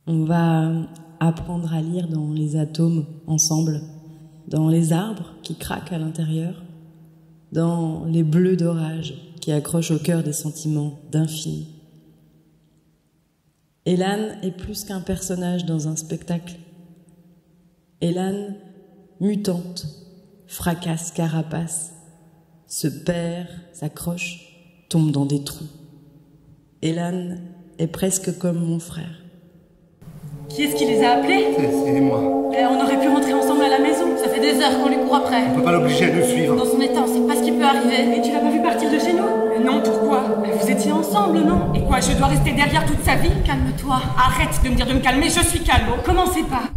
On va apprendre à lire dans les atomes ensemble, dans les arbres qui craquent à l'intérieur, dans les bleus d'orage qui accrochent au cœur des sentiments d'infini. Elan est plus qu'un personnage dans un spectacle. Elan, mutante, fracasse carapace, se perd, s'accroche, tombe dans des trous. Elan est presque comme mon frère. Qui est-ce qui les a appelés? C'est moi. On aurait pu rentrer ensemble à la maison. Ça fait des heures qu'on lui court après. On peut pas l'obliger à nous suivre. Dans son état, on sait pas ce qui peut arriver. Et tu l'as pas vu partir de chez nous? Non, pourquoi? Vous étiez ensemble, non? Et quoi, je dois rester derrière toute sa vie? Calme-toi. Arrête de me dire de me calmer, je suis calme. Commencez pas.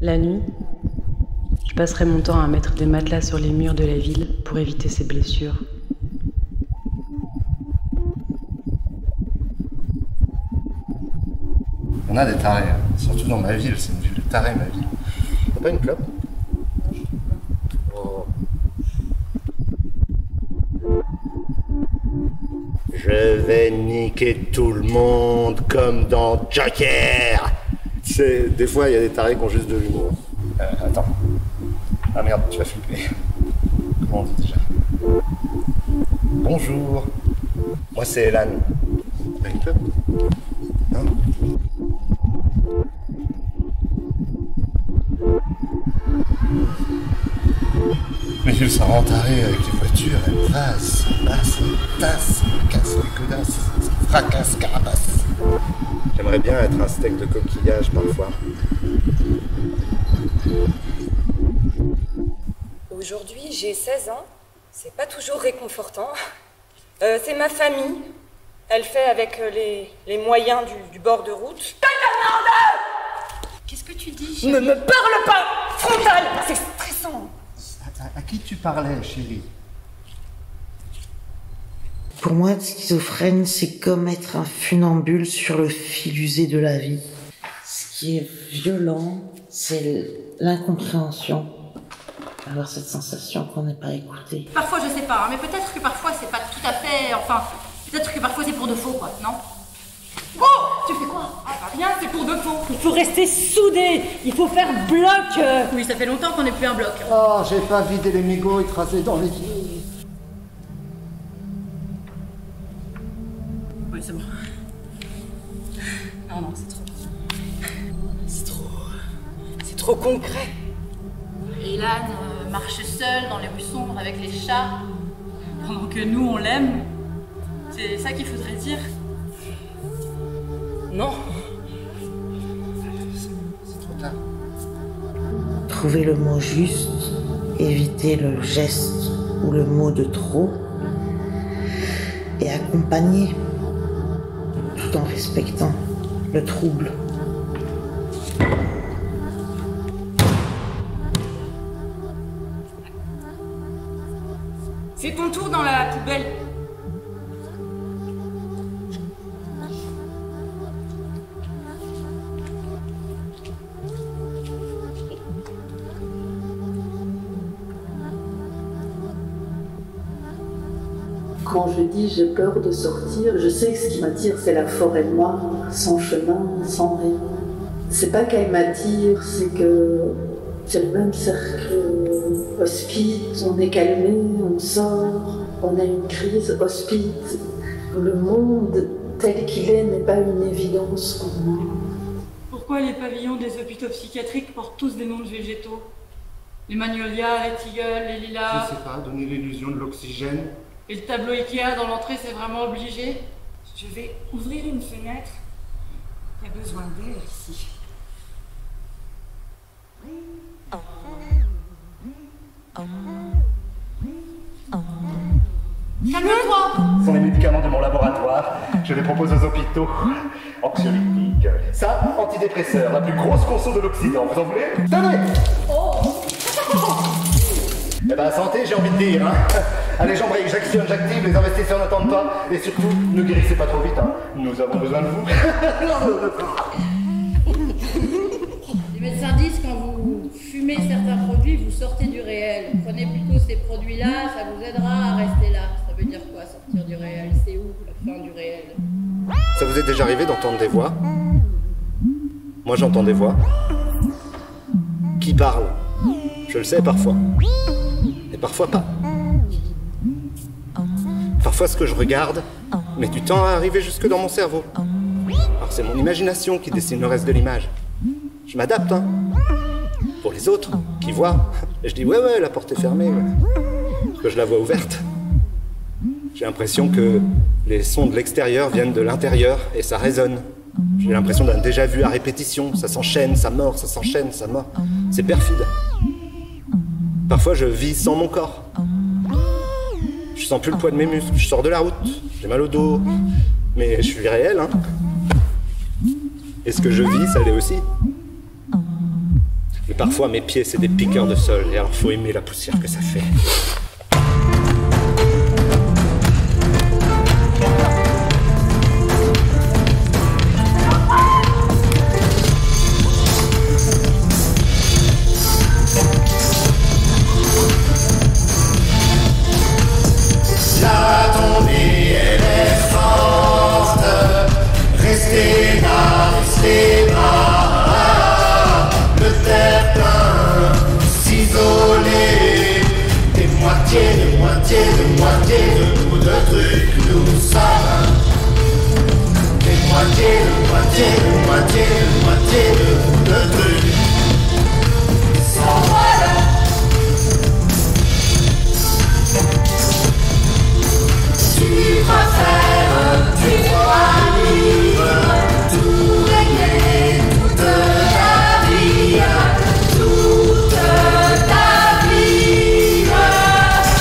La nuit, je passerai mon temps à mettre des matelas sur les murs de la ville pour éviter ses blessures. On a des tarés, surtout dans ma ville, c'est une ville de tarés, ma ville. T'as pas une clope? Oh. Je vais niquer tout le monde comme dans Joker. Des fois, il y a des tarés qui ont juste de l'humour. Attends. Ah merde, tu vas flipper. Comment on dit déjà? Bonjour. Moi, c'est Elan. T'as une clope? Non? Mais je ça rend taré avec les voitures, elles passent, elles tassent, elles cassent les godasses, ça fracasse carapace. J'aimerais bien être un steak de coquillage parfois. Aujourd'hui, j'ai 16 ans. C'est pas toujours réconfortant. C'est ma famille. Elle fait avec les moyens du bord de route. Qu'est-ce que tu dis? Ne me parle pas! Frontal! C'est stressant. À qui tu parlais, chérie? Pour moi, être schizophrène, c'est comme être un funambule sur le fil usé de la vie. Ce qui est violent, c'est l'incompréhension. Avoir cette sensation qu'on n'est pas écouté. Parfois, je sais pas, mais peut-être que parfois c'est pas tout à fait... Enfin, peut-être que parfois c'est pour de faux, quoi, non? Oh! Tu fais quoi? Ah, bah, rien, c'est pour de faux. Il faut rester soudé, il faut faire bloc. Oui, ça fait longtemps qu'on n'est plus un bloc. Oh, j'ai pas vidé les mégots écrasés dans les yeux. Oui, c'est bon. Non, c'est trop. C'est trop concret. Elan marche seul dans les rues sombres avec les chats, pendant que nous, on l'aime. C'est ça qu'il faudrait dire. Non. C'est trop tard. Trouver le mot juste, éviter le geste ou le mot de trop, et accompagner, tout en respectant le trouble. C'est ton tour dans la poubelle. Quand je dis j'ai peur de sortir, je sais que ce qui m'attire c'est la forêt noire, sans chemin, sans rien. C'est pas qu'elle m'attire, c'est que c'est le même cercle hospite, on est calmé, on sort, on a une crise hospite. Le monde tel qu'il est n'est pas une évidence pour moi. Pourquoi les pavillons des hôpitaux psychiatriques portent tous des noms de végétaux? Les magnolias, les tilleuls, les lilas... Je sais pas, donner l'illusion de l'oxygène. Et le tableau Ikea dans l'entrée, c'est vraiment obligé? Je vais ouvrir une fenêtre. Il y a besoin d'air ici. Calme-toi! Ce sont les médicaments de mon laboratoire. Je les propose aux hôpitaux. Anxiolytiques. Ça, antidépresseur, la plus grosse conso de l'Occident. Vous en voulez? Tenez! Eh ben, santé, j'ai envie de dire, hein. Allez, j'embraye, j'actionne, j'active, les investisseurs n'attendent pas. Et surtout, ne guérissez pas trop vite, hein. Nous avons besoin de vous. Les médecins disent quand vous fumez certains produits, vous sortez du réel. Prenez plutôt ces produits-là, ça vous aidera à rester là. Ça veut dire quoi, sortir du réel? C'est où la fin du réel? Ça vous est déjà arrivé d'entendre des voix? Moi j'entends des voix. Qui parlent? Je le sais parfois. Et parfois pas. Parfois ce que je regarde met du temps à arriver jusque dans mon cerveau. Alors c'est mon imagination qui dessine le reste de l'image. Je m'adapte, hein. Pour les autres, qui voient, et je dis ouais, la porte est fermée, ouais. Parce que je la vois ouverte. J'ai l'impression que les sons de l'extérieur viennent de l'intérieur et ça résonne. J'ai l'impression d'un déjà-vu à répétition, ça s'enchaîne, ça mord, ça s'enchaîne, ça mord. C'est perfide. Parfois je vis sans mon corps. Je sens plus le poids de mes muscles, je sors de la route, j'ai mal au dos, mais je suis réel, hein. Et ce que je vis, ça l'est aussi. Mais parfois mes pieds c'est des piqueurs de sol, et alors faut aimer la poussière que ça fait. La tombée, elle est forte. Restez là, restez là. Le terre-plein, s'isoler. Des moitiés, de bouts de trucs, nous sommes. Des moitiés, de bouts de trucs. S'envole. Tu vas faire, tu vas vivre, tout régler, toute ta vie, toute ta vie.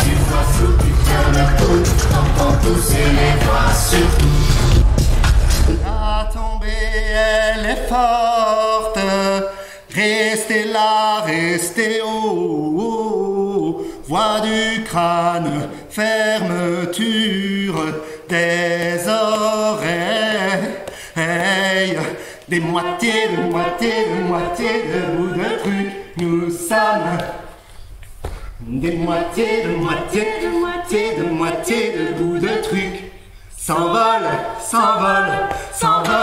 Tu vois flou, putain de boule, t'entends tousser les voix surtout. La tombée, elle est forte, restez là, restez haut. Voix du crâne, fermeture des oreilles. Des moitiés, de bouts de trucs, nous sommes. Des moitiés, de bouts de trucs. S'envole, s'envole, s'envole.